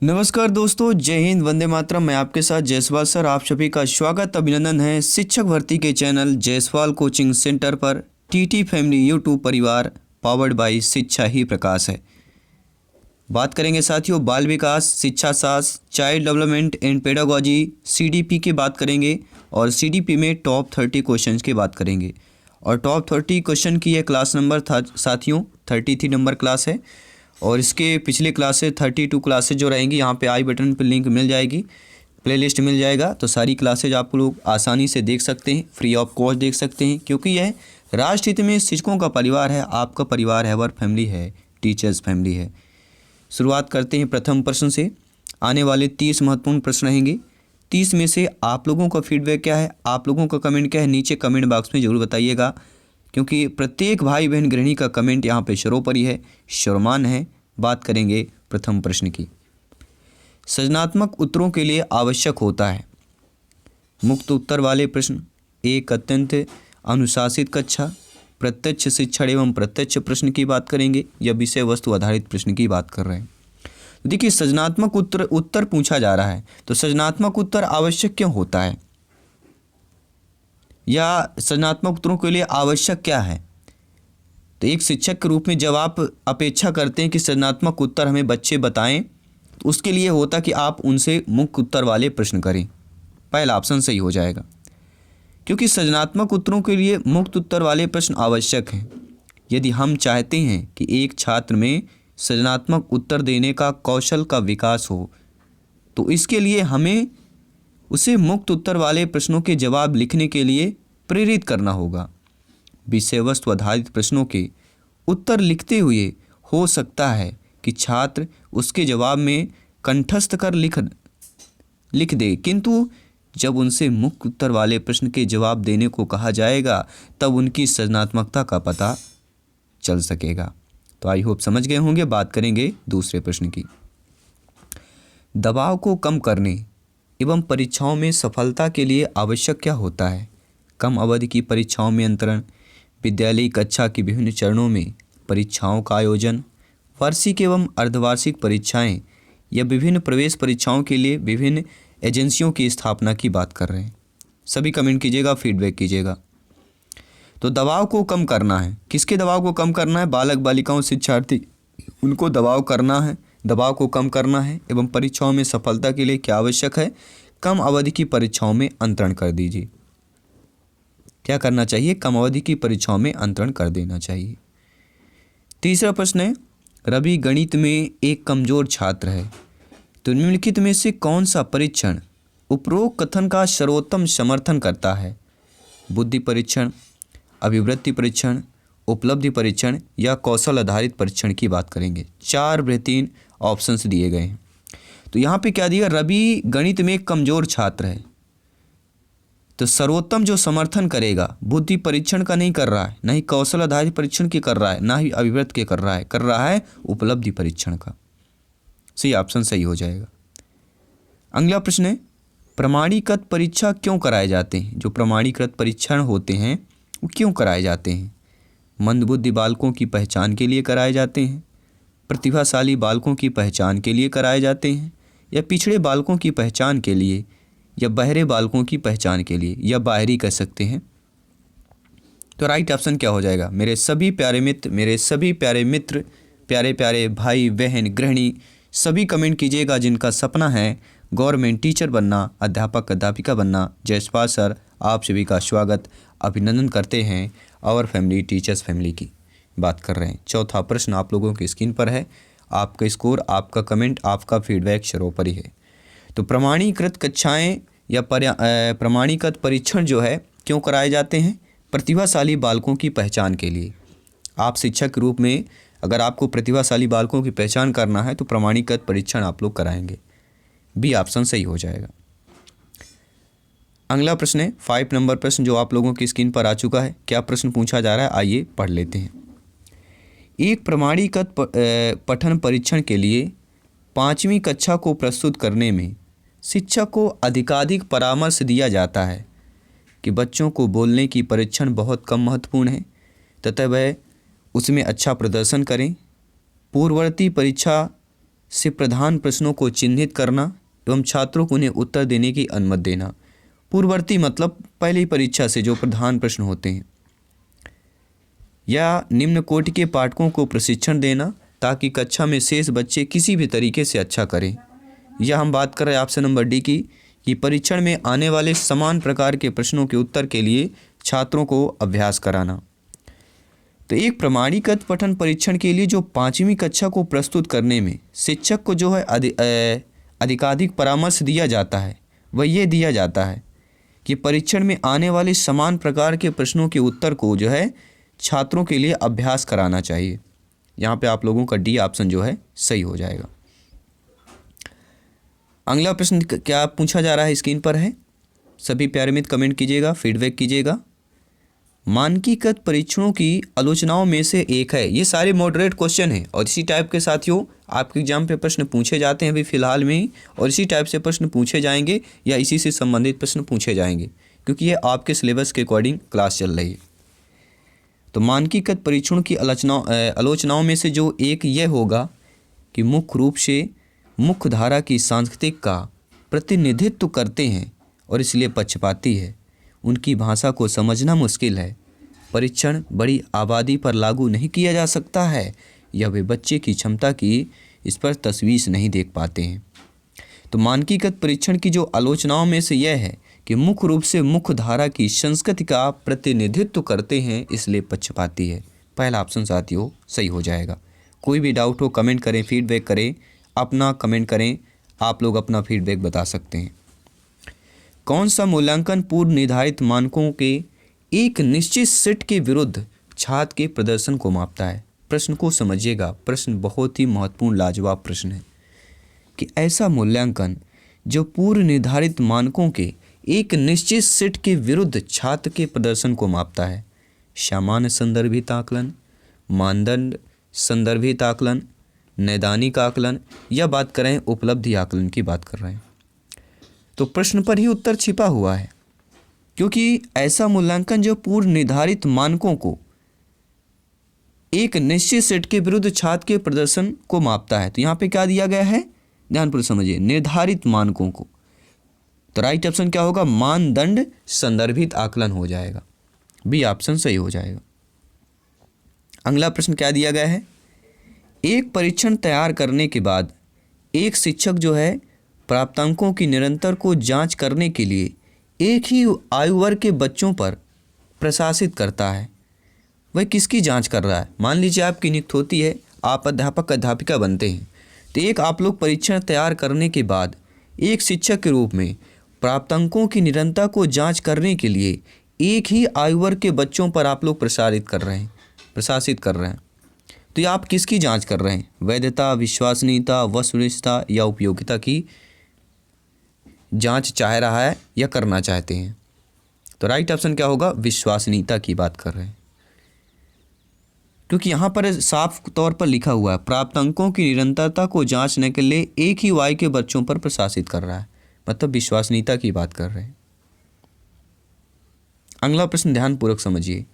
नमस्कार दोस्तों, जय हिंद, वंदे मातरम। मैं आपके साथ जायसवाल सर। आप सभी का स्वागत अभिनंदन है शिक्षक भर्ती के चैनल जायसवाल कोचिंग सेंटर पर। टीटी फैमिली यूट्यूब परिवार पावर्ड बाय शिक्षा ही प्रकाश है। बात करेंगे साथियों बाल विकास, शिक्षा शास्त्र, child development and pedagogy, CDP की बात करेंगे और सीडीपी में टॉप 30 क्वेश्चन की बात करेंगे। और टॉप 30 क्वेश्चन की यह क्लास नंबर था साथियों, 33 नंबर क्लास है। और इसके पिछले क्लासेस 32 क्लासेज जो रहेंगी, यहाँ पे आई बटन पर लिंक मिल जाएगी, प्लेलिस्ट मिल जाएगा। तो सारी क्लासेज आप लोग आसानी से देख सकते हैं, फ्री ऑफ कॉस्ट देख सकते हैं, क्योंकि यह राष्ट्र हित में शिक्षकों का परिवार है, आपका परिवार है, अवर फैमिली है, टीचर्स फैमिली है। शुरुआत करते हैं प्रथम प्रश्न से। आने वाले 30 महत्वपूर्ण प्रश्न रहेंगे। 30 में से आप लोगों का फीडबैक क्या है, आप लोगों का कमेंट क्या है, नीचे कमेंट बॉक्स में ज़रूर बताइएगा, क्योंकि प्रत्येक भाई बहन गृहिणी का कमेंट यहाँ पे सर्वोपरि है, सर्वमान्य है। बात करेंगे प्रथम प्रश्न की। सृजनात्मक उत्तरों के लिए आवश्यक होता है मुक्त उत्तर वाले प्रश्न, एक अत्यंत अनुशासित कक्षा, प्रत्यक्ष शिक्षण एवं प्रत्यक्ष प्रश्न की बात करेंगे या विषय वस्तु आधारित प्रश्न की बात कर रहे हैं। देखिए, सृजनात्मक उत्तर पूछा जा रहा है, तो सृजनात्मक उत्तर आवश्यक क्यों होता है या सृजनात्मक उत्तरों के लिए आवश्यक क्या है। तो एक शिक्षक के रूप में जब आप अपेक्षा करते हैं कि सृजनात्मक उत्तर हमें बच्चे बताएं, तो उसके लिए होता कि आप उनसे मुक्त उत्तर वाले प्रश्न करें। पहला ऑप्शन सही हो जाएगा, क्योंकि सृजनात्मक उत्तरों के लिए मुक्त उत्तर वाले प्रश्न आवश्यक हैं। यदि हम चाहते हैं कि एक छात्र में सृजनात्मक उत्तर देने का कौशल का विकास हो, तो इसके लिए हमें उसे मुक्त उत्तर वाले प्रश्नों के जवाब लिखने के लिए प्रेरित करना होगा। विषय वस्तु आधारित प्रश्नों के उत्तर लिखते हुए हो सकता है कि छात्र उसके जवाब में कंठस्थ कर लिख दे, किंतु जब उनसे मुक्त उत्तर वाले प्रश्न के जवाब देने को कहा जाएगा, तब उनकी सृजनात्मकता का पता चल सकेगा। तो आई होप समझ गए होंगे। बात करेंगे दूसरे प्रश्न की। दबाव को कम करने एवं परीक्षाओं में सफलता के लिए आवश्यक क्या होता है। कम अवधि की परीक्षाओं में अंतरण, विद्यालयी कक्षा के विभिन्न चरणों में परीक्षाओं का आयोजन, वार्षिक एवं अर्धवार्षिक परीक्षाएं या विभिन्न प्रवेश परीक्षाओं के लिए विभिन्न एजेंसियों की स्थापना की बात कर रहे हैं। सभी कमेंट कीजिएगा, फीडबैक कीजिएगा। तो दबाव को कम करना है, किसके दबाव को कम करना है, बालक बालिकाओं शिक्षार्थी, उनको दबाव करना है, दबाव को कम करना है। एवं परीक्षाओं में सफलता के लिए क्या आवश्यक है, कम अवधि की परीक्षाओं में अंतरण कर दीजिए। क्या करना चाहिए, कम अवधि की परीक्षाओं में अंतरण कर देना चाहिए। तीसरा प्रश्न है, रवि गणित में एक कमजोर छात्र है, तो निम्नलिखित में से कौन सा परीक्षण उपरोक्त कथन का सर्वोत्तम समर्थन करता है। बुद्धि परीक्षण, अभिवृत्ति परीक्षण, उपलब्धि परीक्षण या कौशल आधारित परीक्षण की बात करेंगे। 4 बेहतरीन ऑप्शंस दिए गए हैं। तो यहाँ पे क्या दिया, रवि गणित में एक कमजोर छात्र है, तो सर्वोत्तम जो समर्थन करेगा बुद्धि परीक्षण का नहीं कर रहा है, ना ही कौशल आधारित परीक्षण की कर रहा है, ना ही अभिवृत्ति के कर रहा है उपलब्धि परीक्षण का। सही ऑप्शन सही हो जाएगा। अगला प्रश्न है, प्रमाणीकृत परीक्षा क्यों कराए जाते हैं। जो प्रमाणीकृत परीक्षण होते हैं वो क्यों कराए जाते हैं। मंदबुद्धि बालकों की पहचान के लिए कराए जाते हैं, प्रतिभाशाली बालकों की पहचान के लिए कराए जाते हैं, या पिछड़े बालकों की पहचान के लिए, या बहरे बालकों की पहचान के लिए, या बाहरी कह सकते हैं। तो राइट ऑप्शन क्या हो जाएगा। मेरे सभी प्यारे मित्र, प्यारे प्यारे भाई बहन गृहिणी, सभी कमेंट कीजिएगा जिनका सपना है गवर्नमेंट टीचर बनना, अध्यापक अध्यापिका बनना। जायसवाल सर आप सभी का स्वागत अभिनंदन करते हैं। और फैमिली टीचर्स फैमिली की बात कर रहे हैं। चौथा प्रश्न आप लोगों की स्क्रीन पर है। आपका स्कोर, आपका कमेंट, आपका फीडबैक सर्वोपरि है। तो प्रमाणीकृत कक्षाएं या प्रमाणीकृत परीक्षण जो है क्यों कराए जाते हैं, प्रतिभाशाली बालकों की पहचान के लिए। आप शिक्षक के रूप में अगर आपको प्रतिभाशाली बालकों की पहचान करना है तो प्रमाणीकृत परीक्षण आप लोग कराएंगे। बी ऑप्शन सही हो जाएगा। अगला प्रश्न है 5 नंबर प्रश्न जो आप लोगों की स्क्रीन पर आ चुका है। क्या प्रश्न पूछा जा रहा है, आइए पढ़ लेते हैं। एक प्रमाणीकृत पठन परीक्षण के लिए 5वीं कक्षा को प्रस्तुत करने में शिक्षक को अधिकाधिक परामर्श दिया जाता है कि बच्चों को बोलने की परीक्षण बहुत कम महत्वपूर्ण है तथा वह उसमें अच्छा प्रदर्शन करें। पूर्ववर्ती परीक्षा से प्रधान प्रश्नों को चिन्हित करना एवं छात्रों को उन्हें उत्तर देने की अनुमति देना। पूर्ववर्ती मतलब पहली परीक्षा से जो प्रधान प्रश्न होते हैं। या निम्न कोटि के पाठकों को प्रशिक्षण देना ताकि कक्षा में शेष बच्चे किसी भी तरीके से अच्छा करें। यह हम बात कर रहे हैं ऑप्शन नंबर डी की, कि परीक्षण में आने वाले समान प्रकार के प्रश्नों के उत्तर के लिए छात्रों को अभ्यास कराना। तो एक प्रमाणीकृत पठन परीक्षण के लिए जो 5वीं कक्षा को प्रस्तुत करने में शिक्षक को जो है अधिकाधिक परामर्श दिया जाता है, वह ये दिया जाता है कि परीक्षण में आने वाले समान प्रकार के प्रश्नों के उत्तर को जो है छात्रों के लिए अभ्यास कराना चाहिए। यहाँ पे आप लोगों का डी ऑप्शन जो है सही हो जाएगा। अगला प्रश्न क्या पूछा जा रहा है स्क्रीन पर है, सभी प्यारे मित्र कमेंट कीजिएगा, फीडबैक कीजिएगा। मानकीकृत परीक्षणों की आलोचनाओं में से एक है। ये सारे मॉडरेट क्वेश्चन हैं और इसी टाइप के साथियों आपके एग्जाम पे प्रश्न पूछे जाते हैं अभी फ़िलहाल में ही, और इसी टाइप से प्रश्न पूछे जाएंगे या इसी से संबंधित प्रश्न पूछे जाएंगे, क्योंकि ये आपके सिलेबस के अकॉर्डिंग क्लास चल रही है। तो मानकीकृत परीक्षणों की आलोचनाओं में से जो एक यह होगा कि मुख्य रूप से मुख्य धारा की सांस्कृतिक का प्रतिनिधित्व करते हैं और इसलिए पक्षपाती है। उनकी भाषा को समझना मुश्किल है। परीक्षण बड़ी आबादी पर लागू नहीं किया जा सकता है या वे बच्चे की क्षमता की इस पर तशवीश नहीं देख पाते हैं। तो मानकीकृत परीक्षण की जो आलोचनाओं में से यह है कि मुख्य रूप से मुख्य धारा की संस्कृति का प्रतिनिधित्व करते हैं इसलिए पक्षपाती है। पहला ऑप्शन साथियों सही हो जाएगा। कोई भी डाउट हो कमेंट करें, फीडबैक करें, अपना कमेंट करें, आप लोग अपना फीडबैक बता सकते हैं। कौन सा मूल्यांकन पूर्व निर्धारित मानकों के एक निश्चित सेट के विरुद्ध छात्र के प्रदर्शन को मापता है? प्रश्न को समझिएगा, प्रश्न बहुत ही महत्वपूर्ण लाजवाब प्रश्न है कि ऐसा मूल्यांकन जो पूर्व निर्धारित मानकों के एक निश्चित सेट के विरुद्ध छात्र के प्रदर्शन को मापता है। सामान्य संदर्भित आकलन, मानदंड संदर्भित आकलन, नैदानिक आकलन, या बात करें उपलब्धि आकलन की बात कर रहे हैं। तो प्रश्न पर ही उत्तर छिपा हुआ है, क्योंकि ऐसा मूल्यांकन जो पूर्व निर्धारित मानकों को एक निश्चित सेट के विरुद्ध छात्र के प्रदर्शन को मापता है। तो यहाँ पे क्या दिया गया है, ध्यानपूर्वक समझिए, निर्धारित मानकों को। तो राइट ऑप्शन क्या होगा, मानदंड संदर्भित आकलन हो जाएगा, बी ऑप्शन सही हो जाएगा। अगला प्रश्न क्या दिया गया है, एक परीक्षण तैयार करने के बाद एक शिक्षक जो है प्राप्तांकों की निरंतर को जांच करने के लिए एक ही आयु वर्ग के बच्चों पर प्रशासित करता है। वह किसकी जांच कर रहा है? मान लीजिए आपकी नियुक्ति होती है, आप अध्यापक अध्यापिका बनते हैं, तो एक आप लोग परीक्षण तैयार करने के बाद एक शिक्षक के रूप में प्राप्तांकों की निरंतरता को जांच करने के लिए एक ही आयु वर्ग के बच्चों पर आप लोग प्रशासित कर रहे हैं। तो ये आप किसकी जांच कर रहे हैं? वैधता, विश्वसनीयता, वस्तुनिष्ठता या उपयोगिता की जांच चाह रहा है या करना चाहते हैं? तो राइट ऑप्शन क्या होगा, विश्वसनीयता की बात कर रहे हैं, क्योंकि यहाँ पर साफ तौर पर लिखा हुआ है प्राप्तांकों की निरंतरता को जांचने के लिए एक ही आयु के बच्चों पर प्रशासित कर रहा है, मतलब विश्वसनीयता की बात कर रहे हैं। अगला प्रश्न ध्यानपूर्वक समझिए।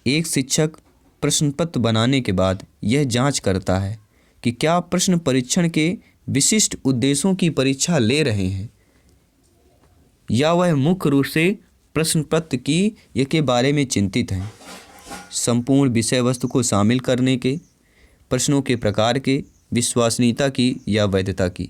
एक शिक्षक प्रश्न पत्र बनाने के बाद यह जांच करता है कि क्या प्रश्न परीक्षण के विशिष्ट उद्देश्यों की परीक्षा ले रहे हैं या वह मुख्य रूप से प्रश्न पत्र की के बारे में चिंतित हैं। संपूर्ण विषय वस्तु को शामिल करने के, प्रश्नों के प्रकार के, विश्वसनीयता की या वैधता की।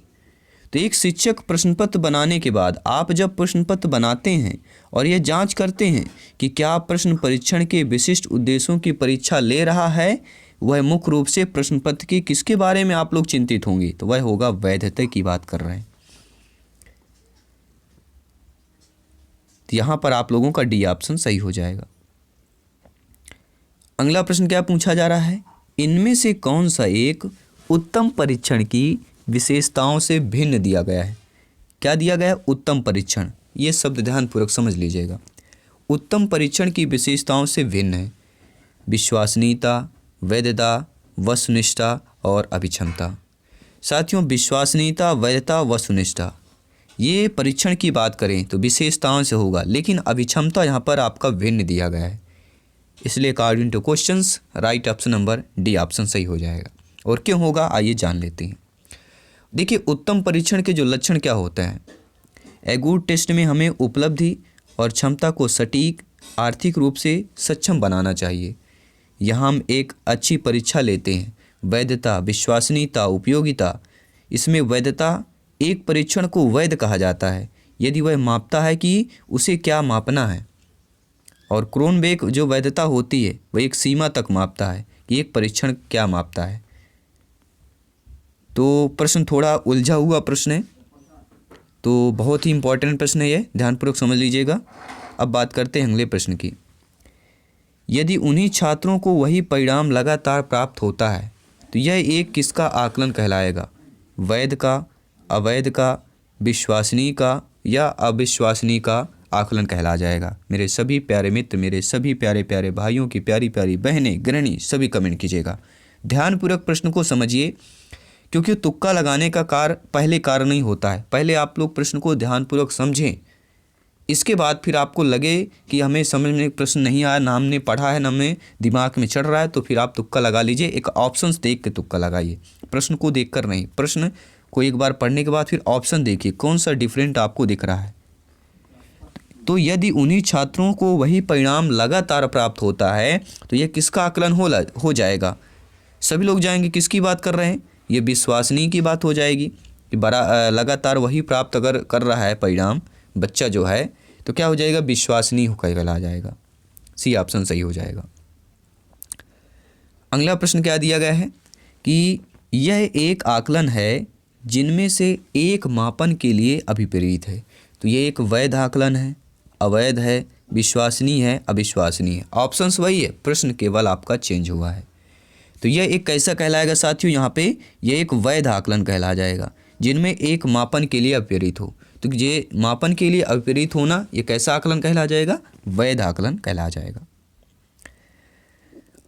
तो एक शिक्षक प्रश्न पत्र बनाने के बाद आप जब प्रश्न पत्र बनाते हैं और यह जांच करते हैं कि क्या प्रश्न परीक्षण के विशिष्ट उद्देश्यों की परीक्षा ले रहा है, वह मुख्य रूप से प्रश्न पत्र के किसके बारे में आप लोग चिंतित होंगे? तो वह होगा वैधता की बात कर रहे हैं। तो यहाँ पर आप लोगों का डी ऑप्शन सही हो जाएगा। अगला प्रश्न क्या पूछा जा रहा है, इनमें से कौन सा एक उत्तम परीक्षण की विशेषताओं से भिन्न दिया गया है? क्या दिया गया है? उत्तम परीक्षण। ये शब्द ध्यानपूर्वक समझ लीजिएगा। उत्तम परीक्षण की विशेषताओं से भिन्न है विश्वसनीयता, वैधता, वस्तुनिष्ठता और अभिक्षमता। साथियों, विश्वसनीयता, वैधता, वस्तुनिष्ठता ये परीक्षण की बात करें तो विशेषताओं से होगा, लेकिन अभिक्षमता यहाँ पर आपका भिन्न दिया गया है, इसलिए according two questions right option number D option सही हो जाएगा। और क्यों होगा आइए जान लेते हैं। देखिए उत्तम परीक्षण के जो लक्षण क्या होते हैं। ए गुड टेस्ट में हमें उपलब्धि और क्षमता को सटीक, आर्थिक रूप से सक्षम बनाना चाहिए। यहाँ हम एक अच्छी परीक्षा लेते हैं। वैधता, विश्वसनीयता, उपयोगिता। इसमें वैधता, एक परीक्षण को वैध कहा जाता है यदि वह मापता है कि उसे क्या मापना है। और क्रोनबेक जो वैधता होती है वह एक सीमा तक मापता है कि एक परीक्षण क्या मापता है। तो प्रश्न थोड़ा उलझा हुआ प्रश्न है, तो बहुत ही इम्पोर्टेंट प्रश्न है ये, ध्यानपूर्वक समझ लीजिएगा। अब बात करते हैं अगले प्रश्न की। यदि उन्हीं छात्रों को वही परिणाम लगातार प्राप्त होता है तो यह एक किसका आकलन कहलाएगा? वैध का, अवैध का, विश्वसनीय का या अविश्वसनीय का आकलन कहला जाएगा। मेरे सभी प्यारे मित्र, मेरे सभी प्यारे प्यारे भाइयों की प्यारी प्यारी बहनें, गृहिणी, सभी कमेंट कीजिएगा। ध्यानपूर्वक प्रश्न को समझिए, क्योंकि तुक्का लगाने का कार्य पहले कार्य नहीं होता है। पहले आप लोग प्रश्न को ध्यानपूर्वक समझें, इसके बाद फिर आपको लगे कि हमें समझ में प्रश्न नहीं आया, ना हमने पढ़ा है, ना हमें दिमाग में चढ़ रहा है, तो फिर आप तुक्का लगा लीजिए। एक ऑप्शंस देख के तुक्का लगाइए, प्रश्न को देखकर नहीं। प्रश्न को एक बार पढ़ने के बाद फिर ऑप्शन देखिए कौन सा डिफरेंट आपको दिख रहा है। तो यदि उन्हीं छात्रों को वही परिणाम लगातार प्राप्त होता है तो यह किसका आकलन हो जाएगा? सभी लोग जाएंगे किसकी बात कर रहे हैं? ये विश्वसनीय की बात हो जाएगी कि लगातार वही प्राप्त अगर कर रहा है परिणाम बच्चा जो है, तो क्या हो जाएगा? विश्वसनीय कहला जाएगा। सी ऑप्शन सही हो जाएगा। अगला प्रश्न क्या दिया गया है कि यह एक आकलन है जिनमें से एक मापन के लिए अभिप्रेरित है। तो ये एक वैध आकलन है, अवैध है, विश्वसनीय है, अविश्वसनीय है। ऑप्शंस वही है, प्रश्न केवल आपका चेंज हुआ है। तो यह एक कैसा कहलाएगा साथियों? यहाँ पे यह एक वैध आकलन कहला जाएगा जिनमें एक मापन के लिए अभिप्रेरित हो। तो ये मापन के लिए अभिप्रेरित होना ये कैसा आकलन कहला जाएगा? वैध आकलन कहला जाएगा।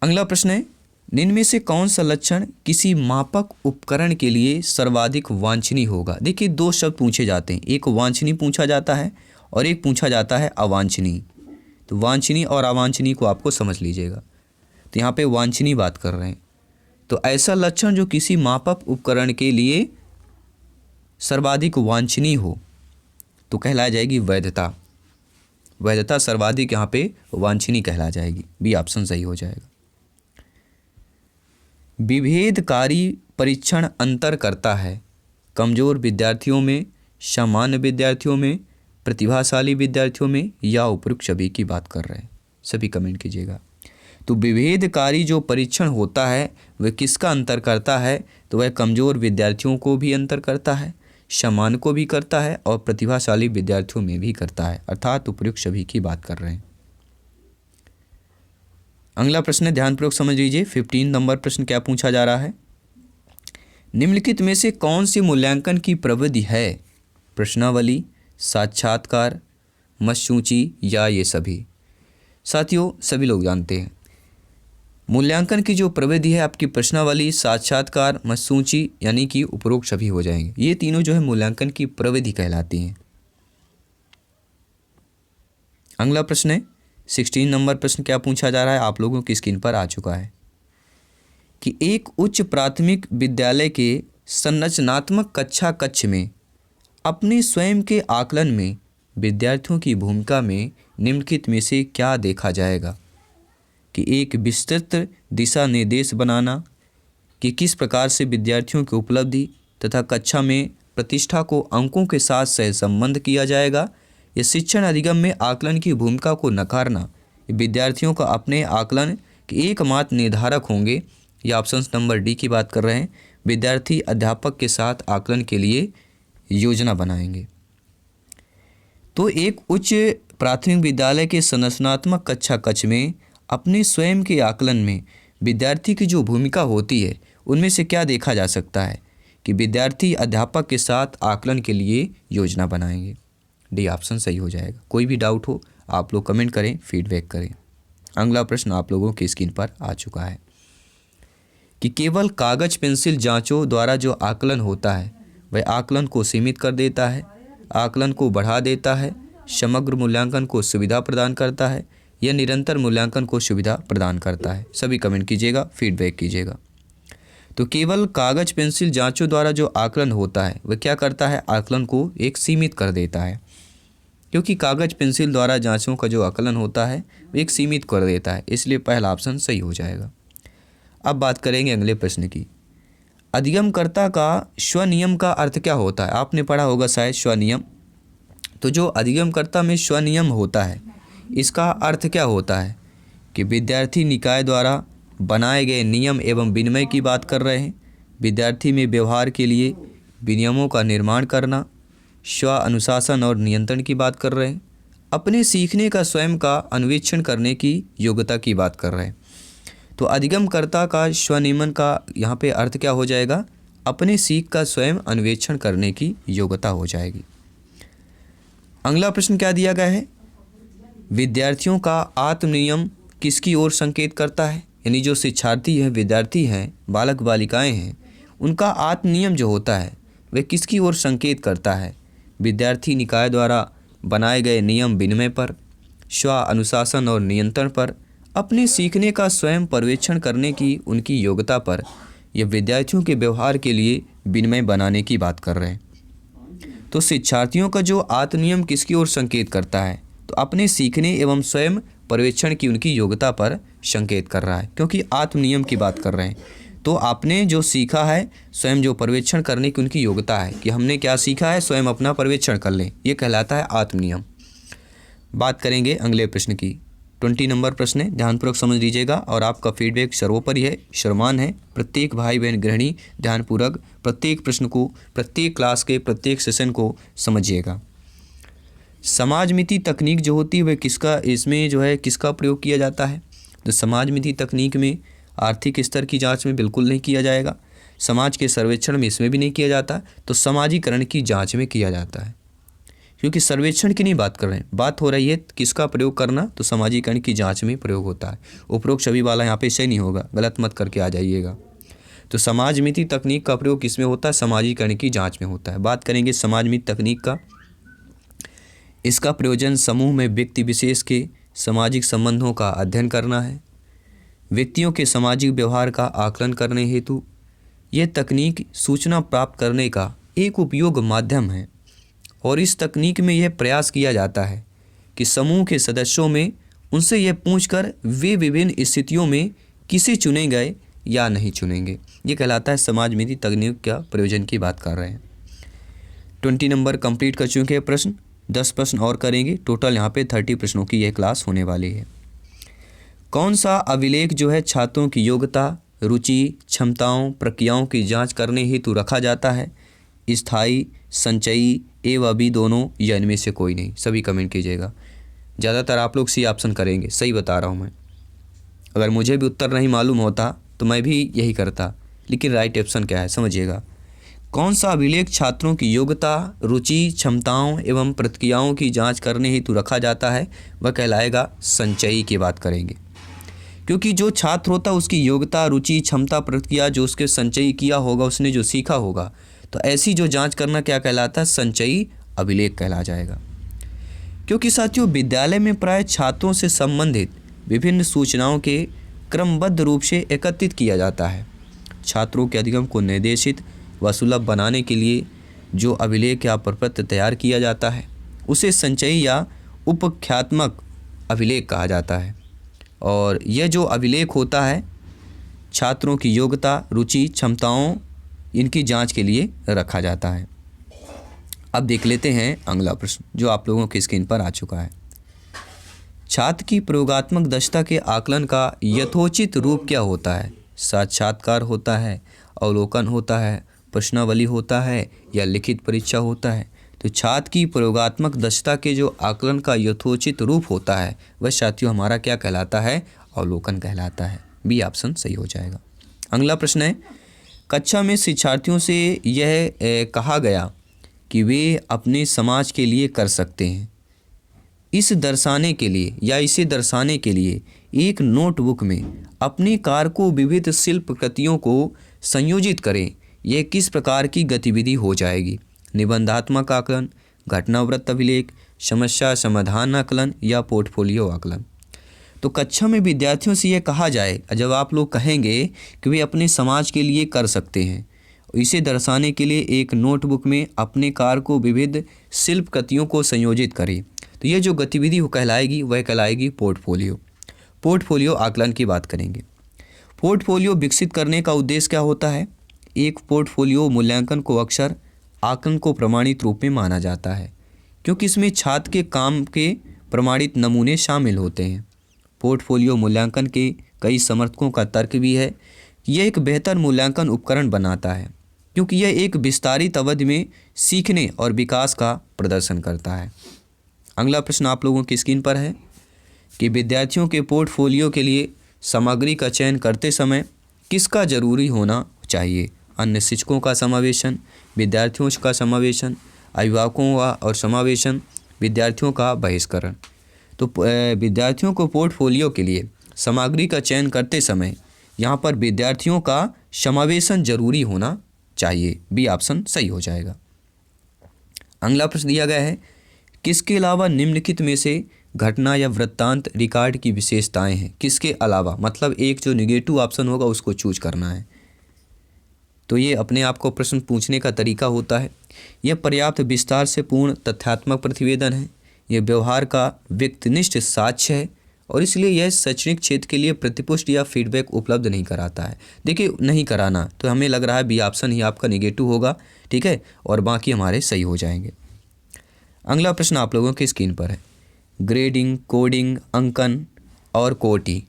अगला प्रश्न है, निम्न में से कौन सा लक्षण किसी मापक उपकरण के लिए सर्वाधिक वांछनीय होगा? देखिए दो शब्द पूछे जाते हैं, एक वांछनीय पूछा जाता है और एक पूछा जाता है अवांछनीय। तो वांछनीय और अवांछनीय को आपको समझ लीजिएगा। तो यहाँ पे वांछनीय बात कर रहे हैं। तो ऐसा लक्षण जो किसी मापक उपकरण के लिए सर्वाधिक वांछनीय हो तो कहला जाएगी वैधता। वैधता सर्वाधिक यहाँ पे वांछनीय कहला जाएगी। बी ऑप्शन सही हो जाएगा। विभेदकारी परीक्षण अंतर करता है कमज़ोर विद्यार्थियों में, सामान्य विद्यार्थियों में, प्रतिभाशाली विद्यार्थियों में या उपयुक्त सभी की बात कर रहे हैं। सभी कमेंट कीजिएगा। तो विभेदकारी जो परीक्षण होता है वह किसका अंतर करता है? तो वह कमज़ोर विद्यार्थियों को भी अंतर करता है, सामान्य को भी करता है और प्रतिभाशाली विद्यार्थियों में भी करता है, अर्थात उपयुक्त सभी की बात कर रहे हैं। अगला प्रश्न ध्यानपूर्वक समझ लीजिए। 15 नंबर प्रश्न क्या पूछा जा रहा है? निम्नलिखित में से कौन सी मूल्यांकन की प्रविधि है? प्रश्नावली, साक्षात्कार, मशसूची या ये सभी? साथियों सभी लोग जानते हैं मूल्यांकन की जो प्रविधि है आपकी प्रश्नावली, साक्षात्कार, मशसूची यानी कि उपरोक्त सभी हो जाएंगे। ये तीनों जो है मूल्यांकन की प्रविधि कहलाती हैं। अगला प्रश्न है 16 नंबर प्रश्न क्या पूछा जा रहा है? आप लोगों की स्क्रीन पर आ चुका है कि एक उच्च प्राथमिक विद्यालय के संरचनात्मक कक्षा कक्ष में अपने स्वयं के आकलन में विद्यार्थियों की भूमिका में निम्नलिखित में से क्या देखा जाएगा? कि एक विस्तृत दिशा निर्देश बनाना, कि किस प्रकार से विद्यार्थियों की उपलब्धि तथा कक्षा में प्रतिष्ठा को अंकों के साथ सहसंबंध किया जाएगा, या शिक्षण अधिगम में आकलन की भूमिका को नकारना, विद्यार्थियों का अपने आकलन के एकमात्र निर्धारक होंगे, या ऑप्शन नंबर डी की बात कर रहे हैं, विद्यार्थी अध्यापक के साथ आकलन के लिए योजना बनाएंगे। तो एक उच्च प्राथमिक विद्यालय के संरचनात्मक कक्षा कक्ष में अपने स्वयं के आकलन में विद्यार्थी की जो भूमिका होती है उनमें से क्या देखा जा सकता है? कि विद्यार्थी अध्यापक के साथ आकलन के लिए योजना बनाएंगे। डी ऑप्शन सही हो जाएगा। कोई भी डाउट हो आप लोग कमेंट करें, फीडबैक करें। अगला प्रश्न आप लोगों की स्क्रीन पर आ चुका है कि केवल कागज पेंसिल जांचों द्वारा जो आकलन होता है वह आकलन को सीमित कर देता है, आकलन को बढ़ा देता है, समग्र मूल्यांकन को सुविधा प्रदान करता है, या निरंतर मूल्यांकन को सुविधा प्रदान करता है। सभी कमेंट कीजिएगा, फीडबैक कीजिएगा। तो केवल कागज पेंसिल जांचों द्वारा जो आकलन होता है वह क्या करता है, आकलन को एक सीमित कर देता है, क्योंकि कागज पेंसिल द्वारा जांचों का जो आकलन होता है वो एक सीमित कर देता है, इसलिए पहला ऑप्शन सही हो जाएगा। अब बात करेंगे अगले प्रश्न की। अधिगमकर्ता का स्वनियम का अर्थ क्या होता है? आपने पढ़ा होगा शायद स्वनियम। तो जो अधिगमकर्ता में स्वनियम होता है इसका अर्थ क्या होता है कि विद्यार्थी निकाय द्वारा बनाए गए नियम एवं विनिमय की बात कर रहे हैं। विद्यार्थी में व्यवहार के लिए विनियमों का निर्माण करना, स्व अनुशासन और नियंत्रण की बात कर रहे हैं। अपने सीखने का स्वयं का अन्वेषण करने की योग्यता की बात कर रहे हैं। तो अधिगमकर्ता का स्वनियमन का यहाँ पे अर्थ क्या हो जाएगा, अपने सीख का स्वयं अन्वेषण करने की योग्यता हो जाएगी। अगला प्रश्न क्या दिया गया है, विद्यार्थियों का आत्मनियम किसकी ओर संकेत करता है? यानी जो शिक्षार्थी हैं, विद्यार्थी हैं, बालक बालिकाएं हैं, उनका आत्मनियम जो होता है वह किसकी ओर संकेत करता है? विद्यार्थी निकाय द्वारा बनाए गए नियम विनिमय पर, स्व अनुशासन और नियंत्रण पर, अपने सीखने का स्वयं पर्यवेक्षण करने की उनकी योग्यता पर, यह विद्यार्थियों के व्यवहार के लिए विनिमय बनाने की बात कर रहे हैं। तो शिक्षार्थियों का जो आत्मनियम किसकी ओर संकेत करता है? तो अपने सीखने एवं स्वयं पर्यवेक्षण की उनकी योग्यता पर संकेत कर रहा है, क्योंकि आत्मनियम की बात कर रहे हैं। तो आपने जो सीखा है स्वयं जो पर्यवेक्षण करने की उनकी योग्यता है कि हमने क्या सीखा है, स्वयं अपना पर्यवेक्षण कर लें, ये कहलाता है आत्मनियम। बात करेंगे अगले प्रश्न की। 20 नंबर प्रश्न है, ध्यानपूर्वक समझ लीजिएगा और आपका फीडबैक सर्वोपरि है, श्रमान है। प्रत्येक भाई बहन गृहिणी ध्यानपूर्वक प्रत्येक प्रश्न को, प्रत्येक क्लास के प्रत्येक सेशन को समझिएगा। समाजमिति तकनीक जो होती है वह किसका, इसमें जो है किसका प्रयोग किया जाता है? तो समाजमिति तकनीक में आर्थिक स्तर की जांच में बिल्कुल नहीं किया जाएगा, समाज के सर्वेक्षण में इसमें भी नहीं किया जाता, तो समाजीकरण की जांच में किया जाता है। क्योंकि सर्वेक्षण की नहीं बात कर रहे हैं, बात हो रही है किसका प्रयोग करना, तो समाजीकरण की जांच में प्रयोग होता है। उपरोक्त सभी वाला यहाँ पे सही नहीं होगा, गलत मत करके आ जाइएगा। तो समाजमिति तकनीक का प्रयोग किसमें होता है? समाजीकरण की जाँच में होता है। बात करेंगे समाजमिति तकनीक का। इसका प्रयोजन समूह में व्यक्ति विशेष के सामाजिक संबंधों का अध्ययन करना है। व्यक्तियों के सामाजिक व्यवहार का आकलन करने हेतु यह तकनीक सूचना प्राप्त करने का एक उपयोग माध्यम है, और इस तकनीक में यह प्रयास किया जाता है कि समूह के सदस्यों में उनसे यह पूछकर वे विभिन्न स्थितियों में किसे चुनेंगे या नहीं चुनेंगे। ये कहलाता है समाजमिति तकनीक का प्रयोजन की बात कर रहे हैं। 20 नंबर कंप्लीट कर चुके हैं प्रश्न, 10 प्रश्न और करेंगे। टोटल यहाँ पे 30 प्रश्नों की यह क्लास होने वाली है। कौन सा अभिलेख जो है छात्रों की योग्यता, रुचि, क्षमताओं, प्रक्रियाओं की जांच करने हेतु रखा जाता है? स्थायी, संचयी एवं अभी दोनों, या इनमें से कोई नहीं? सभी कमेंट कीजिएगा। ज़्यादातर आप लोग सी ऑप्शन करेंगे, सही बता रहा हूँ मैं। अगर मुझे भी उत्तर नहीं मालूम होता तो मैं भी यही करता, लेकिन राइट ऑप्शन क्या है समझिएगा। कौन सा अभिलेख छात्रों की योग्यता, रुचि, क्षमताओं एवं प्रक्रियाओं की जांच करने हेतु रखा जाता है? वह कहलाएगा संचयी की बात करेंगे, क्योंकि जो छात्र होता है उसकी योग्यता, रुचि, क्षमता, प्रक्रिया जो उसके संचयी किया होगा, उसने जो सीखा होगा, तो ऐसी जो जांच करना क्या कहलाता है? संचयी अभिलेख कहला जाएगा। क्योंकि साथियों विद्यालय में प्राय छात्रों से संबंधित विभिन्न सूचनाओं के क्रमबद्ध रूप से एकत्रित किया जाता है। छात्रों के अधिगम को निर्देशित व सुलभ बनाने के लिए जो अभिलेख या प्रपत्र तैयार किया जाता है उसे संचयी या उपख्यात्मक अभिलेख कहा जाता है। और यह जो अभिलेख होता है छात्रों की योग्यता, रुचि, क्षमताओं इनकी जांच के लिए रखा जाता है। अब देख लेते हैं अगला प्रश्न जो आप लोगों की स्क्रीन पर आ चुका है। छात्र की प्रयोगात्मक दक्षता के आकलन का यथोचित रूप क्या होता है? साक्षात्कार होता है, अवलोकन होता है, प्रश्नावली होता है, या लिखित परीक्षा होता है? तो छात्र की प्रयोगात्मक दक्षता के जो आकलन का यथोचित रूप होता है वह साथियों हमारा क्या कहलाता है? अवलोकन कहलाता है। बी ऑप्शन सही हो जाएगा। अगला प्रश्न है, कक्षा में शिक्षार्थियों से यह कहा गया कि वे अपने समाज के लिए कर सकते हैं। इसे दर्शाने के लिए एक नोटबुक में अपने कार्य को विविध शिल्प कृतियों को संयोजित करें। यह किस प्रकार की गतिविधि हो जाएगी? निबंधात्मक आकलन, घटनावृत्त अभिलेख, समस्या समाधान आकलन, या पोर्टफोलियो आकलन? तो कक्षा में विद्यार्थियों से यह कहा जाए, जब आप लोग कहेंगे कि वे अपने समाज के लिए कर सकते हैं, इसे दर्शाने के लिए एक नोटबुक में अपने कार्य को विविध शिल्प कृतियों को संयोजित करें। तो ये जो गतिविधि कहलाएगी वह कहलाएगी पोर्टफोलियो। पोर्टफोलियो आकलन की बात करेंगे। पोर्टफोलियो विकसित करने का उद्देश्य क्या होता है? एक पोर्टफोलियो मूल्यांकन को अक्सर आकलन को प्रमाणित रूप में माना जाता है, क्योंकि इसमें छात्र के काम के प्रमाणित नमूने शामिल होते हैं। पोर्टफोलियो मूल्यांकन के कई समर्थकों का तर्क भी है कि यह एक बेहतर मूल्यांकन उपकरण बनाता है, क्योंकि यह एक विस्तारित अवधि में सीखने और विकास का प्रदर्शन करता है। अगला प्रश्न आप लोगों की स्क्रीन पर है कि विद्यार्थियों के पोर्टफोलियो के लिए सामग्री का चयन करते समय किसका जरूरी होना चाहिए? अन्य शिक्षकों का समावेशन, विद्यार्थियों का समावेशन, अभिभावकों का और समावेशन, विद्यार्थियों का बहिष्करण। तो विद्यार्थियों को पोर्टफोलियो के लिए सामग्री का चयन करते समय यहाँ पर विद्यार्थियों का समावेशन जरूरी होना चाहिए। बी ऑप्शन सही हो जाएगा। अगला प्रश्न दिया गया है, किसके अलावा निम्नलिखित में से घटना या वृत्तांत रिकॉर्ड की विशेषताएं हैं? किसके अलावा मतलब एक जो निगेटिव ऑप्शन होगा उसको चूज करना है। तो ये अपने आप को प्रश्न पूछने का तरीका होता है। यह पर्याप्त विस्तार से पूर्ण तथ्यात्मक प्रतिवेदन है, यह व्यवहार का व्यक्तिनिष्ठ साक्ष्य है और इसलिए यह शैक्षणिक क्षेत्र के लिए प्रतिपुष्टि या फीडबैक उपलब्ध नहीं कराता है। देखिए नहीं कराना, तो हमें लग रहा है बी ऑप्शन ही आपका निगेटिव होगा, ठीक है, और बाकी हमारे सही हो जाएंगे। अगला प्रश्न आप लोगों की स्क्रीन पर है, ग्रेडिंग, कोडिंग, अंकन और कोटि,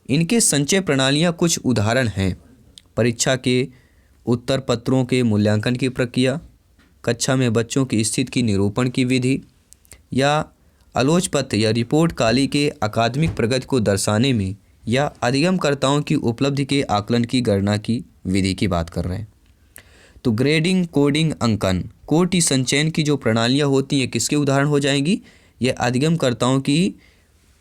इनके संचय प्रणालियाँ कुछ उदाहरण हैं। परीक्षा के उत्तर पत्रों के मूल्यांकन की प्रक्रिया, कक्षा में बच्चों की स्थिति की निरूपण की विधि, या आलोचपत्र या रिपोर्ट काली के अकादमिक प्रगति को दर्शाने में या अधिगमकर्ताओं की उपलब्धि के आकलन की गणना की विधि की बात कर रहे हैं। तो ग्रेडिंग, कोडिंग, अंकन, कोटि संचयन की जो प्रणालियाँ होती हैं किसके उदाहरण हो जाएंगी? यह अधिगमकर्ताओं की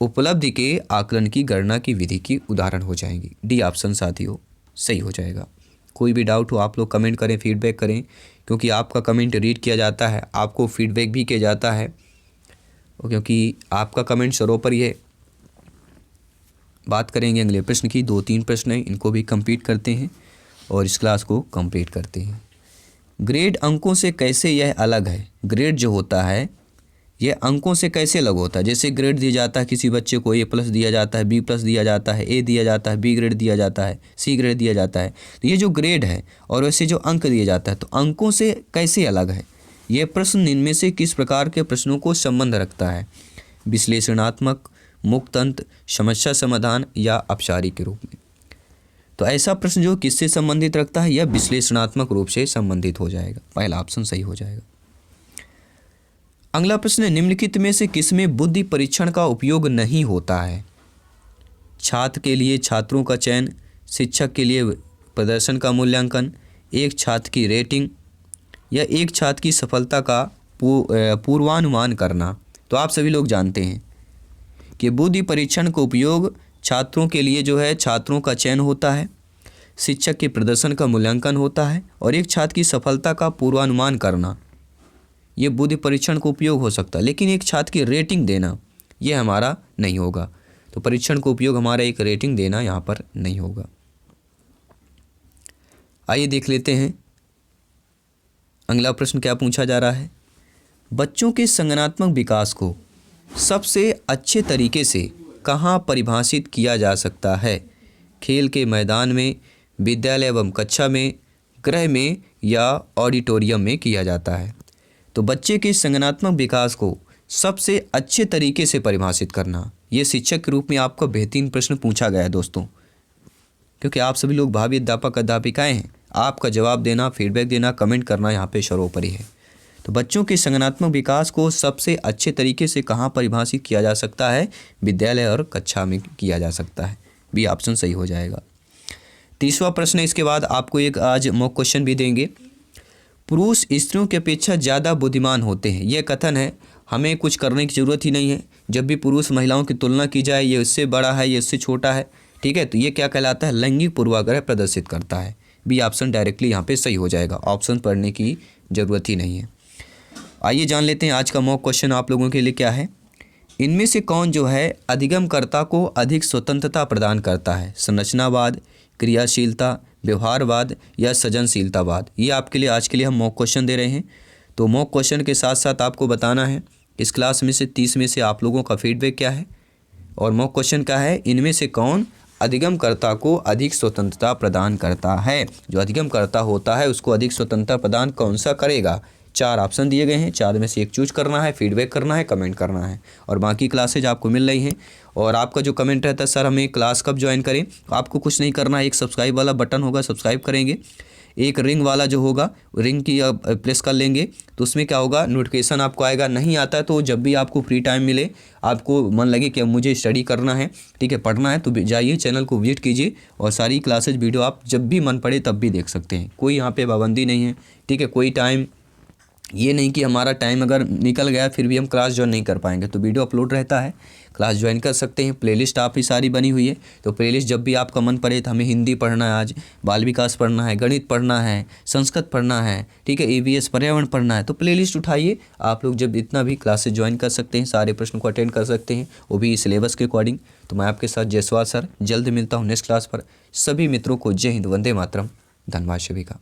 उपलब्धि के आकलन की गणना की विधि की उदाहरण हो जाएंगी। डी ऑप्शन साथियों सही हो जाएगा। कोई भी डाउट हो आप लोग कमेंट करें, फीडबैक करें, क्योंकि आपका कमेंट रीड किया जाता है, आपको फीडबैक भी किया जाता है, क्योंकि आपका कमेंट सर्वोपरि है। बात करेंगे अगले प्रश्न की। 2-3 प्रश्न हैं, इनको भी कंप्लीट करते हैं और इस क्लास को कंप्लीट करते हैं। ग्रेड अंकों से कैसे यह अलग है? ग्रेड जो होता है यह अंकों से कैसे अलग होता है? जैसे ग्रेड दिया जाता है किसी बच्चे को A+ दिया जाता है, B+ दिया जाता है, A दिया जाता है, B ग्रेड दिया जाता है, C ग्रेड दिया जाता है। तो ये जो ग्रेड है और वैसे जो अंक दिया जाता है, तो अंकों से कैसे अलग है? यह प्रश्न इनमें से किस प्रकार के प्रश्नों को संबंध रखता है? विश्लेषणात्मक, मुक्तंत्र, समस्या समाधान या अपसारी के रूप में? तो ऐसा प्रश्न जो किससे संबंधित रखता है, यह विश्लेषणात्मक रूप से संबंधित हो जाएगा। पहला ऑप्शन सही हो जाएगा। अगला प्रश्न, निम्नलिखित में से किसमें बुद्धि परीक्षण का उपयोग नहीं होता है? छात्र के लिए छात्रों का चयन, शिक्षक के लिए प्रदर्शन का मूल्यांकन, एक छात्र की रेटिंग या एक छात्र की सफलता का पूर्वानुमान करना। तो आप सभी लोग जानते हैं कि बुद्धि परीक्षण का उपयोग छात्रों के लिए जो है छात्रों का चयन होता है, शिक्षक के प्रदर्शन का मूल्यांकन होता है और एक छात्र की सफलता का पूर्वानुमान करना, ये बुद्धि परीक्षण का उपयोग हो सकता है। लेकिन एक छात्र की रेटिंग देना ये हमारा नहीं होगा। तो परीक्षण का उपयोग हमारा एक रेटिंग देना यहाँ पर नहीं होगा। आइए देख लेते हैं अगला प्रश्न क्या पूछा जा रहा है। बच्चों के संज्ञानात्मक विकास को सबसे अच्छे तरीके से कहाँ परिभाषित किया जा सकता है? खेल के मैदान में, विद्यालय एवं कक्षा में, गृह में या ऑडिटोरियम में किया जाता है? तो बच्चे के संज्ञानात्मक विकास को सबसे अच्छे तरीके से परिभाषित करना, ये शिक्षक के रूप में आपको बेहतरीन प्रश्न पूछा गया है दोस्तों, क्योंकि आप सभी लोग भावी अध्यापक अध्यापिकाएँ हैं। आपका जवाब देना, फीडबैक देना, कमेंट करना यहाँ पे सर्वोपरि है। तो बच्चों के संज्ञानात्मक विकास को सबसे अच्छे तरीके से कहाँ परिभाषित किया जा सकता है? विद्यालय और कक्षा में किया जा सकता है। बी ऑप्शन सही हो जाएगा। 30वां प्रश्न, इसके बाद आपको एक आज मॉक क्वेश्चन भी देंगे। पुरुष स्त्रियों की अपेक्षा ज़्यादा बुद्धिमान होते हैं, यह कथन है, हमें कुछ करने की ज़रूरत ही नहीं है। जब भी पुरुष महिलाओं की तुलना की जाए, ये उससे बड़ा है, ये उससे छोटा है, ठीक है, तो ये क्या कहलाता है? लैंगिक पूर्वाग्रह प्रदर्शित करता है। बी ऑप्शन डायरेक्टली यहाँ पे सही हो जाएगा, ऑप्शन पढ़ने की ज़रूरत ही नहीं है। आइए जान लेते हैं आज का मॉक क्वेश्चन आप लोगों के लिए क्या है। इनमें से कौन जो है अधिगमकर्ता को अधिक स्वतंत्रता प्रदान करता है? संरचनावाद, क्रियाशीलता, व्यवहारवाद या सृजनशीलतावाद? ये आपके लिए आज के लिए हम मॉक क्वेश्चन दे रहे हैं। तो मॉक क्वेश्चन के साथ साथ आपको बताना है इस क्लास में से 30 में से आप लोगों का फीडबैक क्या है। और मॉक क्वेश्चन का है इनमें से कौन अधिगमकर्ता को अधिक स्वतंत्रता प्रदान करता है? जो अधिगमकर्ता होता है उसको अधिक स्वतंत्रता प्रदान कौन सा करेगा? 4 ऑप्शन दिए गए हैं, 4 में से एक चूज करना है, फीडबैक करना है, कमेंट करना है। और बाकी क्लासेज आपको मिल रही हैं। और आपका जो कमेंट रहता है, सर हमें क्लास कब ज्वाइन करें, आपको कुछ नहीं करना है। एक सब्सक्राइब वाला बटन होगा, सब्सक्राइब करेंगे। एक रिंग वाला जो होगा, रिंग की प्रेस कर लेंगे तो उसमें क्या होगा, नोटिफिकेशन आपको आएगा। नहीं आता है तो जब भी आपको फ्री टाइम मिले, आपको मन लगे कि मुझे स्टडी करना है, ठीक है, पढ़ना है, तो जाइए चैनल को विजिट कीजिए और सारी क्लासेज वीडियो आप जब भी मन पड़े तब भी देख सकते हैं। कोई यहाँ पे पाबंदी नहीं है, ठीक है। कोई टाइम ये नहीं कि हमारा टाइम अगर निकल गया फिर भी हम क्लास ज्वाइन नहीं कर पाएंगे, तो वीडियो अपलोड रहता है, क्लास ज्वाइन कर सकते हैं। प्लेलिस्ट आप ही सारी बनी हुई है, तो प्लेलिस्ट जब भी आपका मन पड़े, तो हमें हिंदी पढ़ना है, आज बाल विकास पढ़ना है, गणित पढ़ना है, संस्कृत पढ़ना है, ठीक है, EVS पर्यावरण पढ़ना है, तो प्लेलिस्ट उठाइए। आप लोग जब इतना भी क्लासेज ज्वाइन कर सकते हैं, सारे प्रश्नों को अटेंड कर सकते हैं, वो भी सिलेबस के अकॉर्डिंग। तो मैं आपके साथ जयसवाल सर जल्द मिलता हूँ नेक्स्ट क्लास पर। सभी मित्रों को जय हिंद, वंदे मातरम, धन्यवाद सभी का।